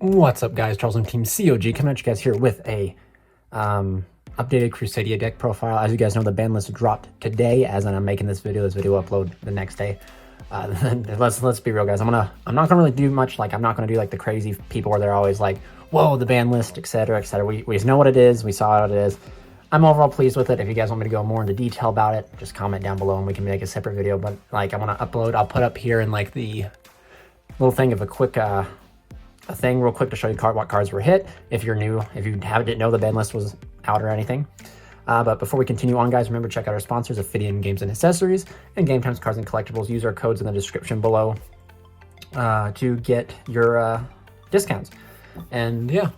What's up, guys? Charles and Team COG coming at you guys here with a updated Crusadia deck profile. As you guys know, the ban list dropped today. As I'm making this video upload the next day. Let's be real, guys. I'm not gonna really do much. Like, I'm not gonna do like the crazy people where they're always like, "Whoa, the ban list, etc., etc." We just know what it is. We saw what it is. I'm overall pleased with it. If you guys want me to go more into detail about it, just comment down below and we can make a separate video. But like, I'm gonna upload. I'll put up here in like the little thing of a quick a thing real quick to show you what cards were hit if you're new, if you didn't know the ban list was out or anything. But before we continue on, guys, remember, check out our sponsors, OPHIDIAN Games and Accessories, and GameTime's Cards and Collectibles. Use our codes in the description below to get your discounts. And yeah,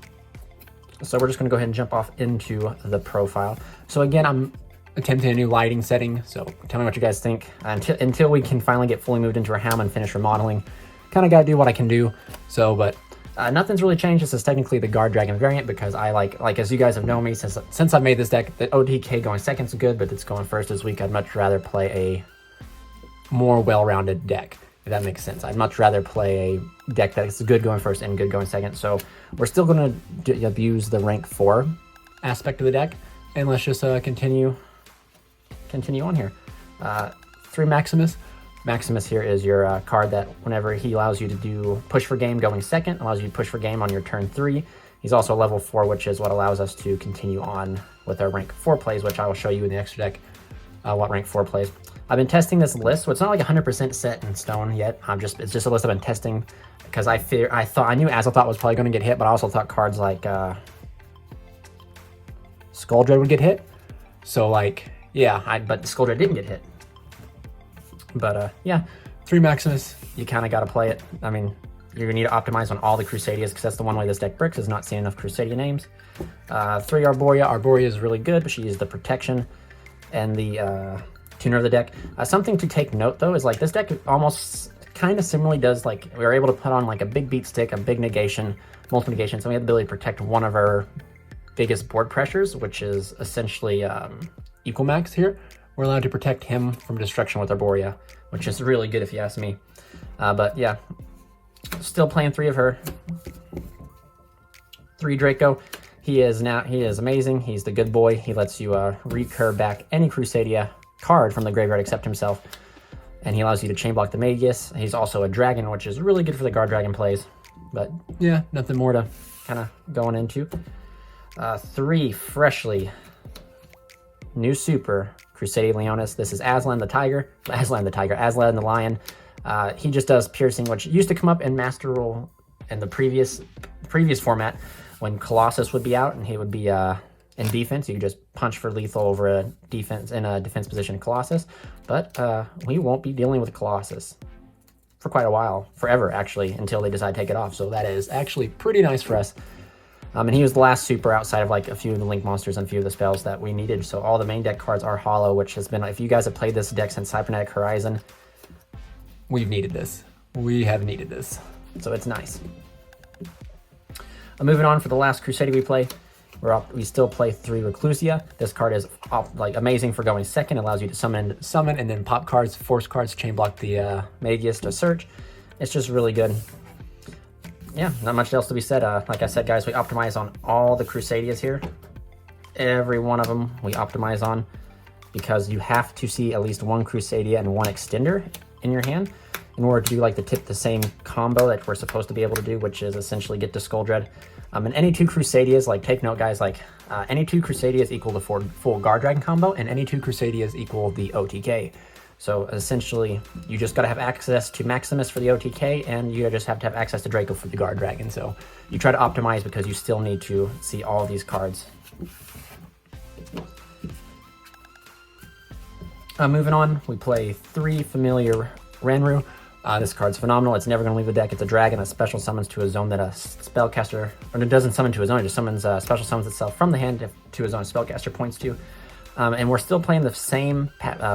so we're just going to go ahead and jump off into the profile. So again, I'm attempting a new lighting setting, so tell me what you guys think. Until we can finally get fully moved into our helm and finish remodeling, kind of got to do what I can do. So, but nothing's really changed. This is technically the Guard Dragon variant because I like as you guys have known me since I've made this deck, the OTK going second is good, but it's going first this week. I'd much rather play a more well-rounded deck, if that makes sense. I'd much rather play a deck that's good going first and good going second. So we're still going to abuse the rank 4 aspect of the deck, and let's just continue on here. 3 Maximus. Maximus here is your card that whenever he allows you to do push for game going second, allows you to push for game on your turn 3. He's also level 4, which is what allows us to continue on with our rank 4 plays, which I will show you in the extra deck what rank 4 plays. I've been testing this list, so it's not like 100% set in stone yet. It's just a list I've been testing because I knew Azathoth was probably going to get hit, but I also thought cards like Skull Dread would get hit. So like, yeah, but Skull Dread didn't get hit. But yeah, 3 Maximus, you kind of got to play it. I mean, you're going to need to optimize on all the Crusadias because that's the one way this deck bricks, is not seeing enough Crusadia names. 3 Arborea. Arborea is really good, but she is the protection and the tuner of the deck. Something to take note, though, is like this deck almost kind of similarly does, like, we were able to put on like a big beat stick, a big negation, multiple negations, and we have the ability to protect one of our biggest board pressures, which is essentially Equal Max here. We're allowed to protect him from destruction with Arborea, which is really good if you ask me. But yeah, still playing 3 of her. 3 Draco. He is amazing. He's the good boy. He lets you recur back any Crusadia card from the graveyard except himself. And he allows you to chain block the Magus. He's also a dragon, which is really good for the Guard Dragon plays. But yeah, nothing more to kind of going into. 3 freshly new super Crusadia Leonis. This is Aslan the Tiger. Aslan the Lion. He just does piercing, which used to come up in Master Rule in the previous format when Colossus would be out and he would be in defense. You could just punch for lethal over a defense position Colossus. But we won't be dealing with Colossus for quite a while, forever actually, until they decide to take it off. So that is actually pretty nice for us. And he was the last super outside of like a few of the link monsters and a few of the spells that we needed. So all the main deck cards are hollow, which has been, if you guys have played this deck since Cybernetic Horizon, we've needed this. We have needed this. So it's nice. Moving on for the last Crusadia we play, we still play 3 Reclusia. This card is like amazing for going second. It allows you to summon and then pop cards, force cards, chain block the Magus to search. It's just really good. Yeah, not much else to be said. Like I said, guys, we optimize on all the Crusadias here. Every one of them we optimize on because you have to see at least 1 Crusadia and 1 Extender in your hand in order to do like the same combo that we're supposed to be able to do, which is essentially get to Skull Dread. And any 2 Crusadias, like take note, guys, like any 2 Crusadias equal the full Guard Dragon combo, and any 2 Crusadias equal the OTK. So essentially, you just got to have access to Maximus for the OTK, and you just have to have access to Draco for the Guard Dragon. So you try to optimize because you still need to see all these cards. Moving on, we play 3 Familiar Renru. This card's phenomenal. It's never going to leave the deck. It's a dragon that special summons to a zone that a spellcaster, or it doesn't summon to a zone, it just summons special summons itself from the hand to a zone a spellcaster points to. And we're still playing the same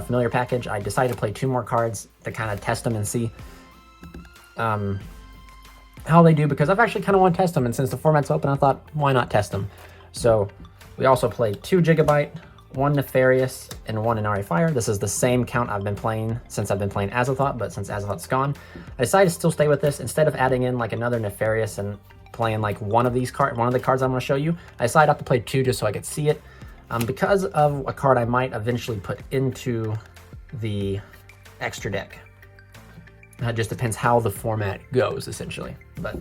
familiar package. I decided to play 2 more cards to kind of test them and see how they do, because I've actually kind of want to test them, and since the format's open, I thought, why not test them? So we also played 2 Gigabyte, 1 Nefarious, and 1 Inari Fire. This is the same count I've been playing since I've been playing Azathoth, but since Azathoth's gone, I decided to still stay with this. Instead of adding in like another Nefarious and playing like one of the cards I'm going to show you. I decided not to play 2 just so I could see it, because of a card I might eventually put into the extra deck. It just depends how the format goes, essentially. But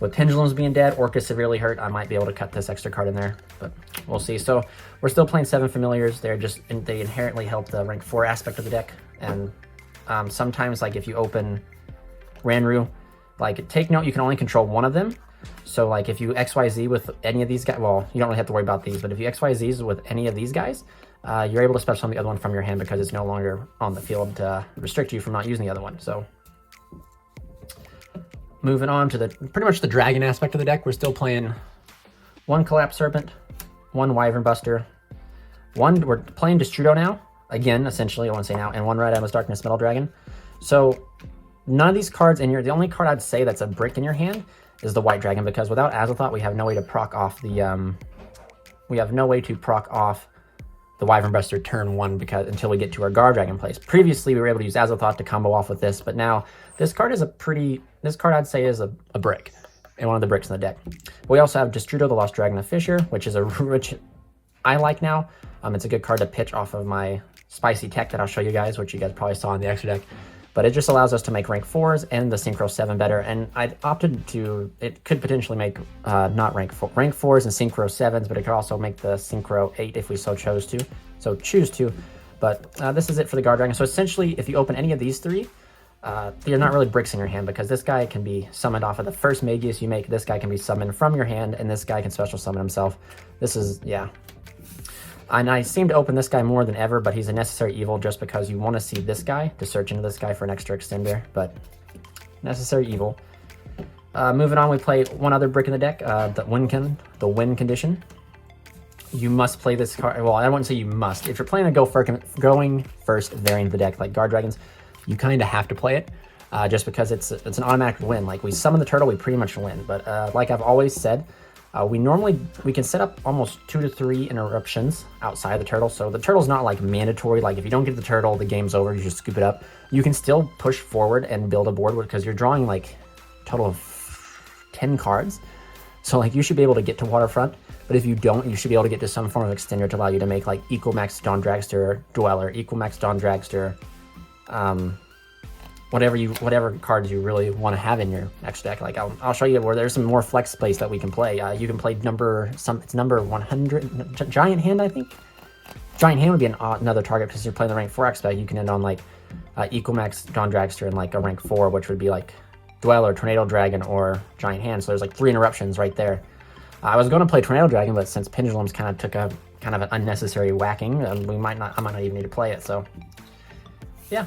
with Pendulums being dead, Orca severely hurt, I might be able to cut this extra card in there, but we'll see. So we're still playing 7 Familiars. They inherently help the rank 4 aspect of the deck, and sometimes, like if you open Ranru, like take note, you can only control one of them. So like if you XYZ with any of these guys, well, you don't really have to worry about these, but if you XYZs with any of these guys, you're able to special summon the other one from your hand because it's no longer on the field to restrict you from not using the other one. So moving on to pretty much the dragon aspect of the deck, we're still playing 1 Collapse Serpent, 1 Wyvern Buster, we're playing Destrudo now, again, essentially, I want to say now, and 1 Red Atlas Darkness Metal Dragon. So none of these cards in your, the only card I'd say that's a brick in your hand is the White Dragon, because without Azathoth, we have no way to proc off the, Wyvern Buster turn 1 until we get to our Guard Dragon place. Previously, we were able to use Azathoth to combo off with this, but now this card I'd say is a brick, and one of the bricks in the deck. We also have Destrudo, the Lost Dragon of Fisher, which I like now. It's a good card to pitch off of my spicy tech that I'll show you guys, which you guys probably saw in the extra deck. But it just allows us to make rank 4s and the Synchro 7 better, and I opted to, it could potentially make not rank 4s and Synchro 7s, but it could also make the Synchro 8 if we choose to. But this is it for the Guard Dragon. So essentially, if you open any of these 3, you're not really bricks in your hand, because this guy can be summoned off of the first Magius you make, this guy can be summoned from your hand, and this guy can special summon himself. This is, yeah. And I seem to open this guy more than ever, but he's a necessary evil just because you want to see this guy, to search into this guy for an extra extender, but necessary evil. Moving on, we play one other brick in the deck, the win condition. You must play this card. Well, I wouldn't say you must. If you're planning to going first variant of the deck, like Guard Dragons, you kind of have to play it, just because it's an automatic win. Like we summon the turtle, we pretty much win. But like I've always said, we can set up almost 2 to 3 interruptions outside the turtle. So the turtle's not like mandatory. Like if you don't get the turtle, the game's over. You just scoop it up. You can still push forward and build a board because you're drawing like a total of 10 cards. So like you should be able to get to Waterfront. But if you don't, you should be able to get to some form of extender to allow you to make like Equal Max Dawn Dragster Dweller, Equal Max Dawn Dragster, whatever cards you really want to have in your next deck. Like I'll show you where there's some more flex space that we can play. You can play it's number 100 Giant Hand, I think. Giant Hand would be another target because you're playing the rank 4 aspect. You can end on like Equal Max Dawn Dragster and like a rank 4, which would be like Dweller, Tornado Dragon, or Giant Hand. So there's like 3 interruptions right there. I was going to play Tornado Dragon, but since Pendulums kind of took a an unnecessary whacking, I might not even need to play it. So yeah.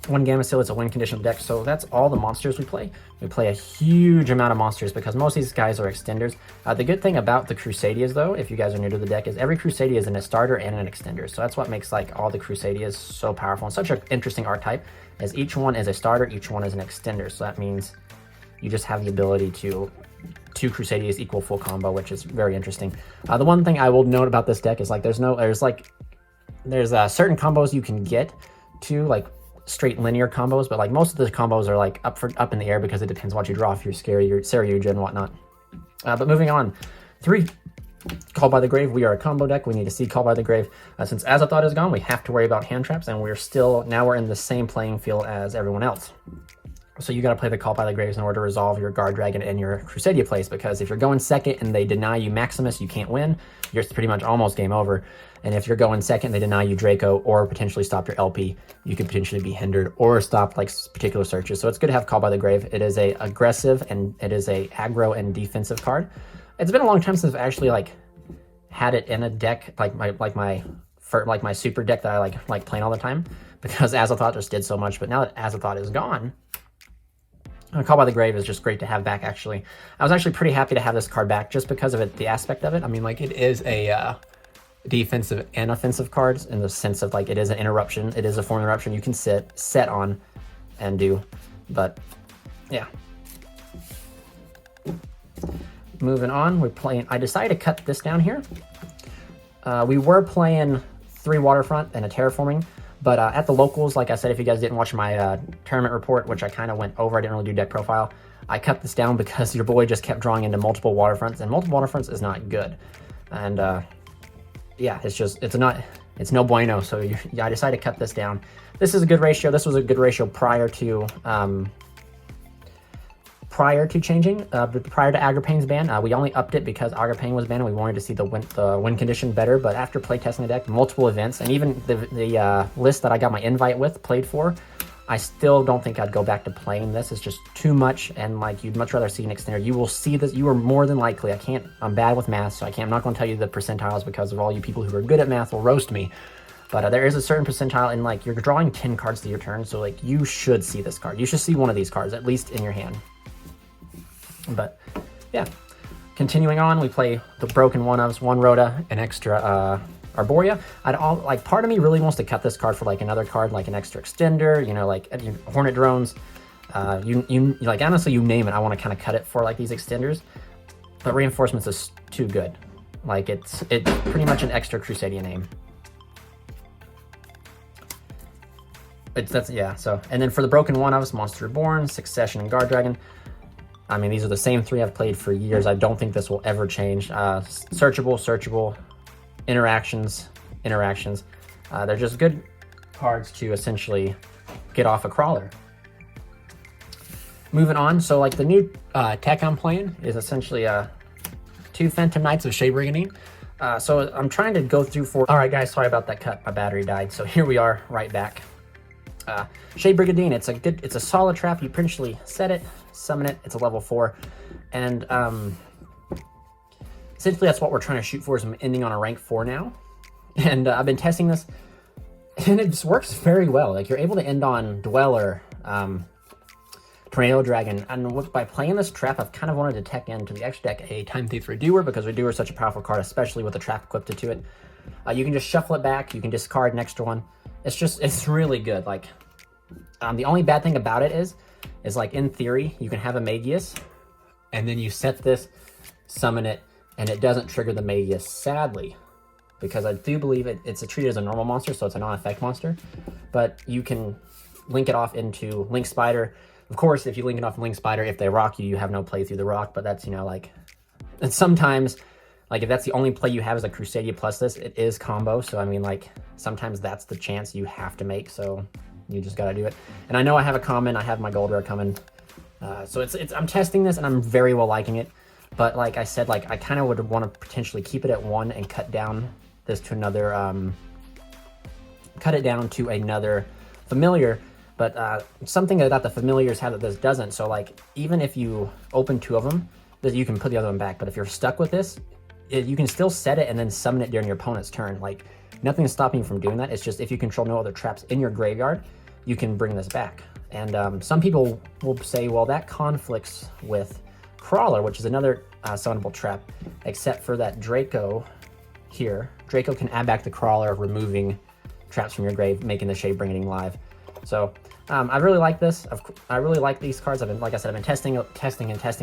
1 Gamma Seal is a win condition deck, so that's all the monsters we play. We play a huge amount of monsters because most of these guys are extenders. The good thing about the Crusadias, though, if you guys are new to the deck, is every Crusadia is a starter and an extender. So that's what makes like all the Crusadias so powerful and such an interesting archetype, as each one is a starter, each one is an extender. So that means you just have the ability to 2 Crusadias equal full combo, which is very interesting. The one thing I will note about this deck is like there's certain combos you can get to, like straight linear combos, but like most of the combos are like up in the air because it depends what you draw if you're Saryuja and whatnot. But moving on, 3 Call by the Grave. We are a combo deck. We need to see Call by the Grave. Since Azathoth is gone, we have to worry about hand traps, and we're in the same playing field as everyone else. So you got to play the Call by the Graves in order to resolve your Guard Dragon and your Crusadia plays, because if you're going second and they deny you Maximus, you can't win. You're pretty much almost game over. And if you're going second, they deny you Draco or potentially stop your LP, you could potentially be hindered or stop like particular searches. So it's good to have Call by the Grave. It is a aggressive and it is a aggro and defensive card. It's been a long time since I've actually like had it in a deck like my super deck that I like playing all the time, because Azathoth just did so much. But now that Azathoth is gone, Call by the Grave is just great to have back, actually. I was actually pretty happy to have this card back just because of the aspect of it. I mean, like, it is a defensive and offensive cards in the sense of, like, it is an interruption. It is a form interruption you can set on and do. But, yeah. Moving on, I decided to cut this down here. We were playing 3 Waterfront and a Terraforming. But at the locals, like I said, if you guys didn't watch my tournament report, which I kind of went over, I didn't really do deck profile, I cut this down because your boy just kept drawing into multiple waterfronts, and multiple waterfronts is not good. And yeah, it's no bueno. So yeah, I decided to cut this down. This is a good ratio. This was a good ratio prior to changing, prior to Agrippane's ban. We only upped it because Agrippane was banned and we wanted to see the win condition better. But after playtesting the deck, multiple events, and even the list that I got my invite with played for, I still don't think I'd go back to playing this. It's just too much, and like, you'd much rather see an extender. You will see this. You are more than likely, I'm bad with math, so I'm not going to tell you the percentiles because of all you people who are good at math will roast me. But there is a certain percentile, and like, you're drawing 10 cards to your turn, so like, you should see this card. You should see one of these cards, at least in your hand. But yeah, continuing on, we play the broken one-ofs, one Rhoda, an extra Arborea. Part of me really wants to cut this card for like another card, like an extra extender, you know, like Hornet Drones. Like, honestly, you name it, I want to kind of cut it for like these extenders. But Reinforcements is too good. Like, it's pretty much an extra Crusadia name. Yeah, so, and then for the broken one-ofs, Monster Reborn, Succession, and Guard Dragon. I mean, these are the same three I've played for years. I don't think this will ever change. Searchable, interactions. They're just good cards to essentially get off a crawler. Moving on, so like the new tech I'm playing is essentially 2 Phantom Knights of Shade Brigandine. So I'm trying to go through all right, guys, sorry about that cut. My battery died. So here we are, right back. Shade Brigandine, it's a solid trap. You potentially set it, summon it, it's a level 4. And essentially that's what we're trying to shoot for, is I'm ending on a rank 4 now. And I've been testing this, and it just works very well. Like, you're able to end on Dweller, Tornado Dragon, and by playing this trap, I've kind of wanted to tech into the extra deck a Time Thief Redoer, because Redoer is such a powerful card, especially with the trap equipped to it. You can just shuffle it back, you can discard an extra one. It's really good. Like, the only bad thing about it is like, in theory, you can have a Magius, and then you set this, summon it, and it doesn't trigger the Magius, sadly, because I do believe it's treated as a normal monster, so it's a non-effect monster. But you can link it off into Link Spider. Of course, if you link it off Link Spider, if they rock you, you have no play through the rock, but that's, you know, like, and sometimes, like, if that's the only play you have as a Crusadia plus this, it is combo. So, I mean, like, sometimes that's the chance you have to make, so you just gotta do it. And I know I have a common, I have my gold rare coming. So I'm testing this, and I'm very well liking it. But like I said, like, I kind of would want to potentially keep it at 1 and cut down this to another, cut it down to another familiar. But something that the familiars have that this doesn't. So like, even if you open 2 of them, you can put the other one back. But if you're stuck with this, you can still set it and then summon it during your opponent's turn. Like, nothing is stopping you from doing that. It's just, if you control no other traps in your graveyard, you can bring this back. And some people will say, well, that conflicts with Crawler, which is another summonable trap, except for that Draco here. Draco can add back the Crawler, removing traps from your grave, making the Shade Brigandine live. So I really like this. I really like these cards. Like I said, I've been testing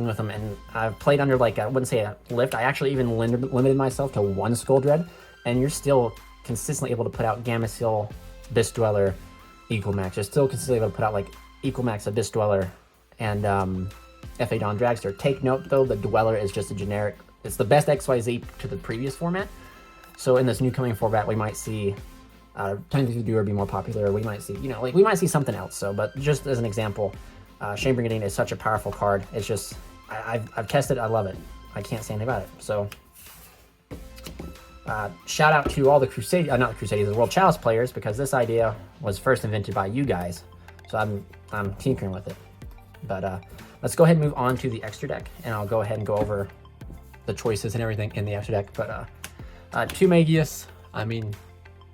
with them, and I've played under, like, I wouldn't say a lift. I actually even limited myself to 1 Skull Dread, and you're still consistently able to put out Gameciel, Abyss Dweller, Equalmax. You're still consistently able to put out like Equalmax, Abyss Dweller, and FA Dawn Dragster. Take note though, the Dweller is just a generic. It's the best XYZ to the previous format. So in this new coming format, we might see Time Thief Redoer be more popular. We might see, you know, like, we might see something else. So, but just as an example, Shade Brigandine is such a powerful card. It's just, I've tested it. I love it. I can't say anything about it. So. Shout out to all the not the Crusadians, the World Chalice players, because this idea was first invented by you guys. So I'm tinkering with it. But let's go ahead and move on to the extra deck, and I'll go ahead and go over the choices and everything in the extra deck. But 2 Magius, I mean,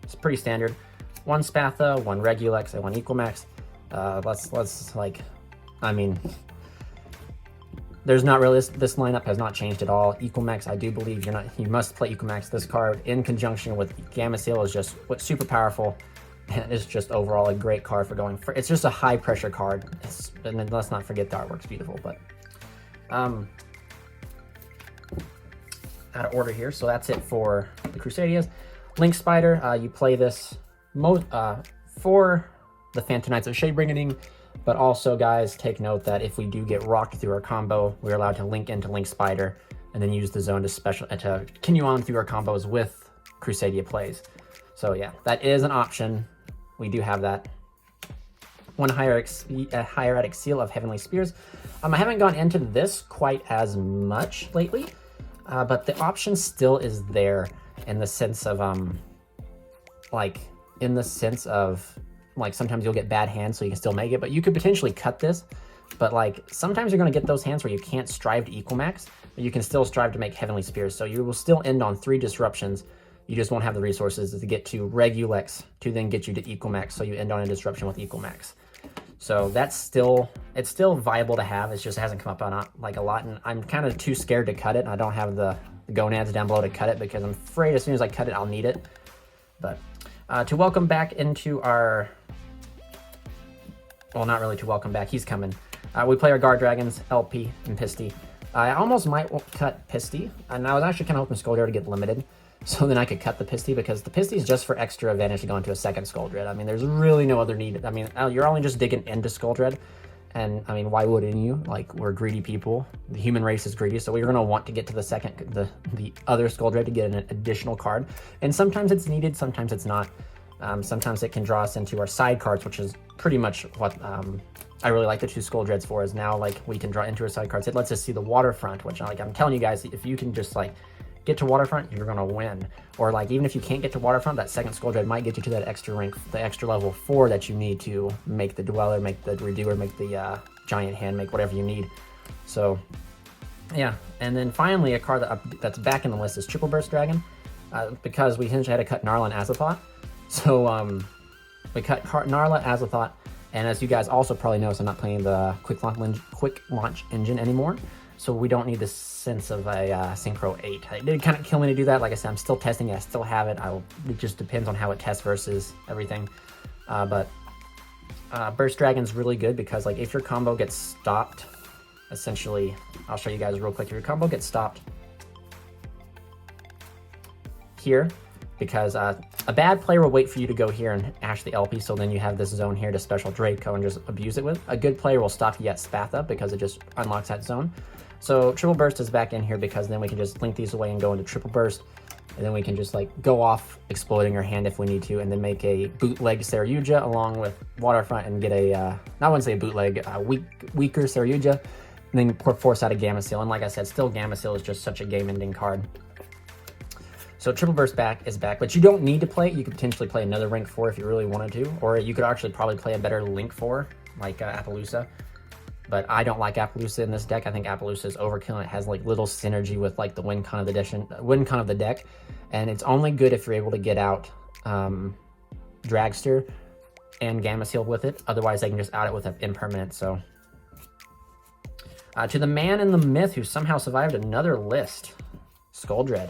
it's pretty standard. 1 Spatha, 1 Regulex, and 1 Equalmax. Let's like, I mean, there's not really, this lineup has not changed at all. Equalmax, I do believe you must play Equalmax. This card in conjunction with Gameciel is just super powerful, and it's just overall a great card for going for. It's just a high pressure card. And then let's not forget the artwork's beautiful. But out of order here, so that's it for the Crusadias. Link Spider, you play this for the Phantom Knights of Shade Brigandine. But also, guys, take note that if we do get rocked through our combo, we're allowed to link into Link Spider and then use the zone to continue on through our combos with Crusadia plays. So yeah, that is an option. We do have that. One hieratic seal of Heavenly Spears. I haven't gone into this quite as much lately, but the option still is there in the sense of like sometimes you'll get bad hands, so you can still make it, but you could potentially cut this. But like sometimes you're going to get those hands where you can't strive to equal max, but you can still strive to make Heavenly Spears. So you will still end on 3 disruptions. You just won't have the resources to get to Regulex to then get you to equal max, so you end on a disruption with equal max. So that's still, it's still viable to have. It just hasn't come up on like a lot, and I'm kind of too scared to cut it. I don't have the gonads down below to cut it because I'm afraid as soon as I cut it, I'll need it. But to welcome back into our, well, not really to welcome back, he's coming. We play our Guard Dragons, LP and Pisty. I almost might cut Pisty, and I was actually kind of hoping Skull Dread to get limited, so then I could cut the Pisty, because the Pisty is just for extra advantage to go into a second Skull Dread. I mean, there's really no other need. I mean, you're only just digging into Skull Dread, and I mean, why wouldn't you? Like, we're greedy people. The human race is greedy, so we're going to want to get to the second, the other Skull Dread to get an additional card. And sometimes it's needed, sometimes it's not. Sometimes it can draw us into our side cards, which is pretty much what I really like the 2 Skull Dreads for, is now like we can draw into our side cards. It lets us see the waterfront, which like I'm telling you guys, if you can just like get to waterfront, you're gonna win. Or like even if you can't get to waterfront, that second Skull Dread might get you to that extra rank, the extra level 4 that you need to make the Dweller, make the Redoer, make the Giant Hand, make whatever you need. So yeah, and then finally a card that's back in the list is Triple Burst Dragon, because we essentially had to cut Gnarla and Azathoth. So we cut Gnarla, Azathoth, and as you guys also probably noticed, I'm not playing the quick launch engine anymore, so we don't need the sense of a Synchro 8. It did kind of kill me to do that. Like I said, I'm still testing it. I still have it. It just depends on how it tests versus everything. But Burst Dragon's really good because like if your combo gets stopped, essentially, I'll show you guys real quick. If your combo gets stopped here, because a bad player will wait for you to go here and ash the LP, so then you have this zone here to special Draco and just abuse it with. A good player will stop you at Spatha because it just unlocks that zone. So Triple Burst is back in here because then we can just link these away and go into Triple Burst, and then we can just like go off exploding our hand if we need to, and then make a bootleg Saryuja along with Waterfront and get a, I wouldn't say a bootleg, weaker Saryuja, and then force out a Gamma-Seal. And like I said, still Gamma-Seal is just such a game-ending card. So Triple Burst is back, but you don't need to play it. You could potentially play another rank 4 if you really wanted to, or you could actually probably play a better Link 4, like Appaloosa. But I don't like Appaloosa in this deck. I think Appaloosa is overkill, and it has like little synergy with like the win con of the deck, and it's only good if you're able to get out Dragster and Gamma-Seal with it. Otherwise, they can just out it with an impermanent. So to the man in the myth who somehow survived another list, Skull Dread.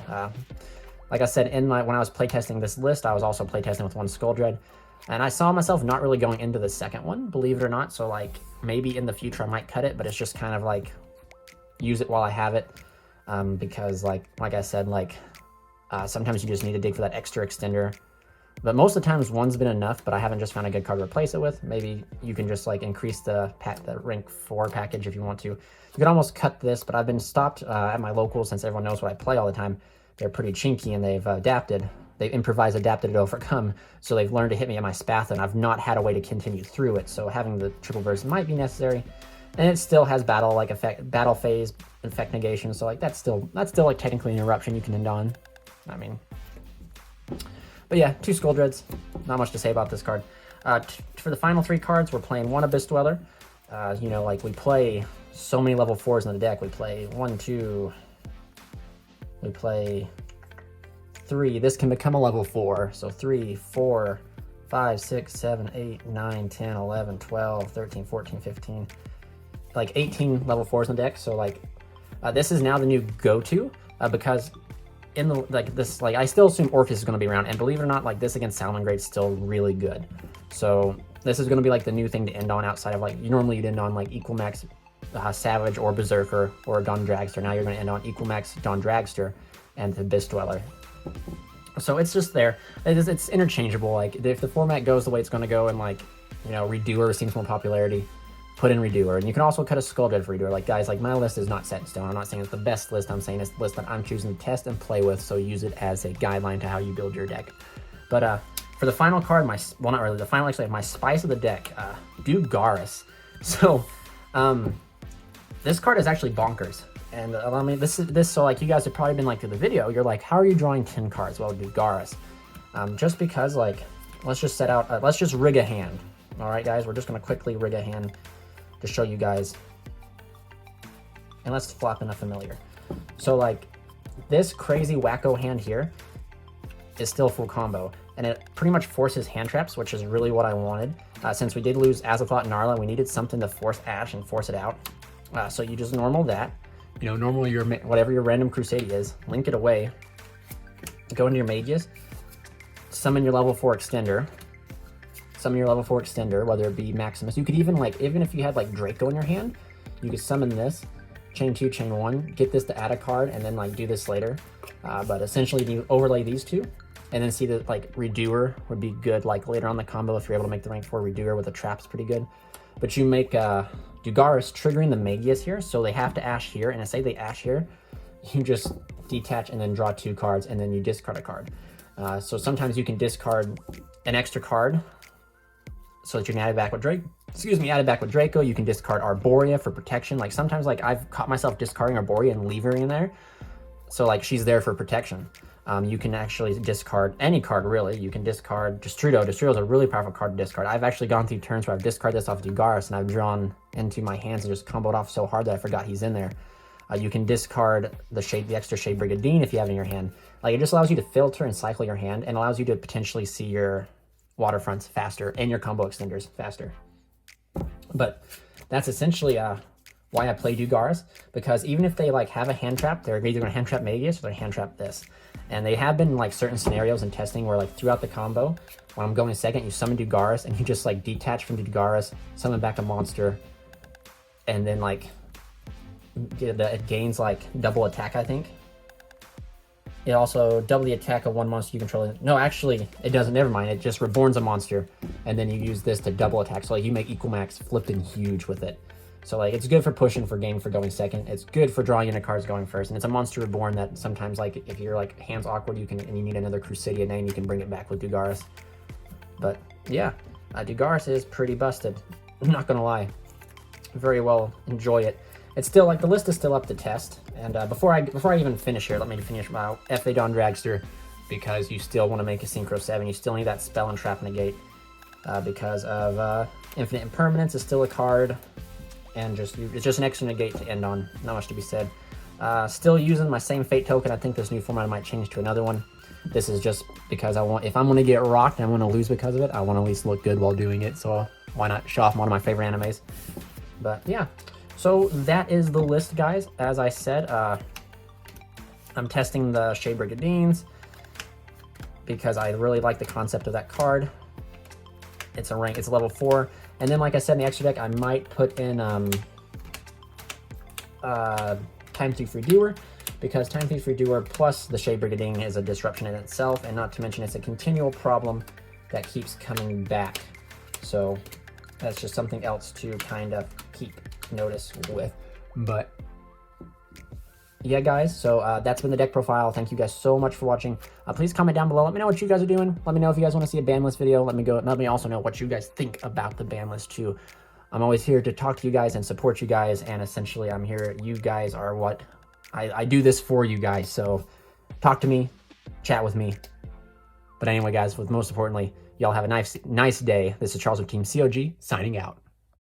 Like I said, when I was playtesting this list, I was also playtesting with one Skull Dread, and I saw myself not really going into the second one, believe it or not. So like maybe in the future I might cut it, but it's just kind of like use it while I have it, because like I said, like sometimes you just need to dig for that extra extender. But most of the times one's been enough, but I haven't just found a good card to replace it with. Maybe you can just like increase the rank 4 package if you want to. You could almost cut this, but I've been stopped at my locals since everyone knows what I play all the time. They're pretty chinky, and they've adapted. They've improvised, adapted to overcome, so they've learned to hit me at my Spatha, and I've not had a way to continue through it, so having the Triple Burst might be necessary. And it still has battle phase, effect negation, so like that's still like technically an eruption you can end on. I mean, but yeah, 2 Skull Dreads. Not much to say about this card. For the final 3 cards, we're playing 1 Abyss Dweller. You know, like we play so many level 4s in the deck. We play 1, 2... We play 3. This can become a level 4. So 3, 4, 5, 6, 7, 8, 9, 10, 11, 12, 13, 14, 15. Like 18 level 4s in the deck. So like this is now the new go-to because in the like I still assume Orpheus is going to be around, and believe it or not, like this against Salamangreat is still really good. So this is going to be like the new thing to end on outside of like you'd end on like equal max Savage or Berserker or Dawn Dragster. Now you're going to end on equal max Dawn Dragster and the Abyss Dweller. So it's just there. It's interchangeable. Like if the format goes the way it's going to go, and like, you know, Redoer seems more popularity, put in Redoer. And you can also cut a Skull Dread for Redoer. Like, guys, like, my list is not set in stone. I'm not saying it's the best list. I'm saying it's the list that I'm choosing to test and play with, so use it as a guideline to how you build your deck. But for the final card, well, not really, the final, actually, my Spice of the deck, Dugaris. So, this card is actually bonkers. And I mean, so like, you guys have probably been like, through the video, you're like, how are you drawing 10 cards? Well, Dugaris. Just because, like, let's just set out, let's just rig a hand. All right, guys, we're just going to quickly rig a hand to show you guys. And let's flop in a familiar. So, like, this crazy wacko hand here is still full combo. And it pretty much forces hand traps, which is really what I wanted. Since we did lose Azathoth and Narla, we needed something to force Ash and force it out. So you just normal that. You know, normal your whatever your random Crusadia is, link it away, go into your mages, summon your level 4 extender, whether it be Maximus. You could even, like, even if you had like Draco in your hand, you could summon this, chain 2, chain 1, get this to add a card, and then like do this later. But essentially you overlay these two, and then see that like Redoer would be good like later on the combo if you're able to make the rank 4 Redoer with a trap's pretty good. But you make Dugaris triggering the Magius here, so they have to Ash here, and I say they Ash here, you just detach and then draw 2 cards, and then you discard a card. So sometimes you can discard an extra card so that you can add it back with Draco. Add it back with Draco. You can discard Arborea for protection. Like, sometimes, like, I've caught myself discarding Arborea and leaving her in there, so like she's there for protection. You can actually discard any card, really. You can discard Destrudo. Destrudo is a really powerful card to discard. I've actually gone through turns where I've discarded this off Dugaris, and I've drawn into my hands and just comboed off so hard that I forgot he's in there. You can discard the extra Shade Brigadine if you have it in your hand. Like, it just allows you to filter and cycle your hand, and allows you to potentially see your waterfronts faster and your combo extenders faster. But that's essentially why I play Dugaris, because even if they like have a hand trap, they're either going to hand trap Magius or they're hand trap this. And they have been like certain scenarios in testing where, like, throughout the combo, when I'm going second, you summon Dugaris and you just like detach from Dugaris, summon back a monster, and then like it gains like double attack, I think. It also double the attack of one monster you control. No, actually, it doesn't. Never mind. It just reborns a monster, and then you use this to double attack. So like, you make equal max flipped and huge with it. So like, it's good for pushing for game for going second. It's good for drawing into cards going first, and it's a monster reborn that sometimes, like, if you're like hands awkward, you can, and you need another Crusadia name, you can bring it back with Dugaris. But yeah, Dugaris is pretty busted. I'm not gonna lie. Very well, enjoy it. It's still, like, the list is still up to test. And before I even finish here, let me finish my F.A. Dawn Dragster, because you still want to make a Synchro 7. You still need that spell and trap negate because of Infinite Impermanence is still a card, and it's just an extra negate to end on. Not much to be said. Still using my same Fate token. I think this new format I might change to another one. This is just because if I'm going to get rocked and I'm going to lose because of it, I want to at least look good while doing it. So why not show off one of my favorite animes? But yeah. So that is the list, guys. As I said, I'm testing the Shade Brigadines because I really like the concept of that card. It's a level 4. And then, like I said, in the extra deck, I might put in Time Thief Redoer, because Time Thief Redoer plus the Shade Brigadine is a disruption in itself, and not to mention it's a continual problem that keeps coming back. So that's just something else to kind of keep notice with. But yeah, guys, so that's been the deck profile. Thank you guys so much for watching. Please comment down below. Let me know what you guys are doing. Let me know if you guys want to see a ban list video. Let me also know what you guys think about the ban list too. I'm always here to talk to you guys and support you guys, and essentially I'm here. You guys are what I do this for, you guys. So talk to me, chat with me. But anyway, guys, most importantly, y'all have a nice day. This is Charles of Team COG signing out.